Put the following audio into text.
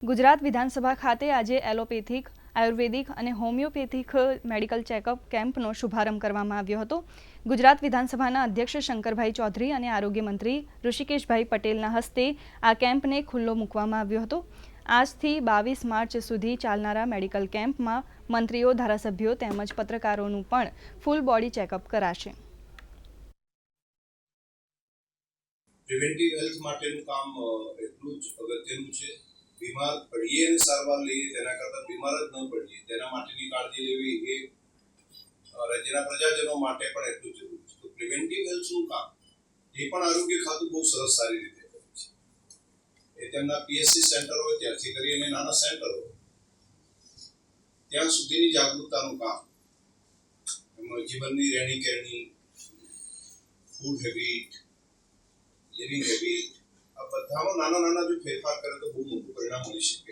ગુજરાત વિધાનસભા ખાતે આજે એલોપેથિક, આયુર્વેદિક અને હોમિયોપેથિક મેડિકલ ચેકઅપ કેમ્પનો શુભારંભ કરવામાં આવ્યો હતો। ગુજરાત વિધાનસભાના અધ્યક્ષ શંકરભાઈ ચૌધરી અને આરોગ્ય મંત્રી ઋષિકેશભાઈ પટેલના હસ્તે આ કેમ્પને ખુલ્લો મૂકવામાં આવ્યો હતો। આજથી 22 માર્ચ સુધી ચાલનારા મેડિકલ કેમ્પમાં મંત્રીઓ, ધારાસભ્યો તેમજ પત્રકારોનું પણ ફૂલ બોડી ચેકઅપ કરાશે। પ્રિવેન્ટિવ હેલ્થ માટેનું કામ એટલું જ અગત્યનું છે। બીમાર પડીએ અને સારવાર લઈએ તેના કરતાં બીમાર જ ન પડીએ તેના માટેની કાળજી લેવી એ રાજ્યના પ્રજાજનો માટે પણ એટલું જરૂરી છે। તો પ્રિવેન્ટિવ હેલ્થનું કામ એ પણ આરોગ્ય ખાતું બહુ સરસ સારી રીતે કરે છે। એ તેમના પીએચસી સેન્ટર હોય ત્યારથી કરી અને નાના સેન્ટર હોય ત્યાં સુધીની જાગૃતતાનું કામ, એમાં જીવનની રહેણી કહેણી, ફૂડ હેબિટ, લિવિંગ હેબિટ, આ બધામાં નાના નાના જો ફેરફાર કરે તો બહુ મોટું પરિણામ મળી શકે।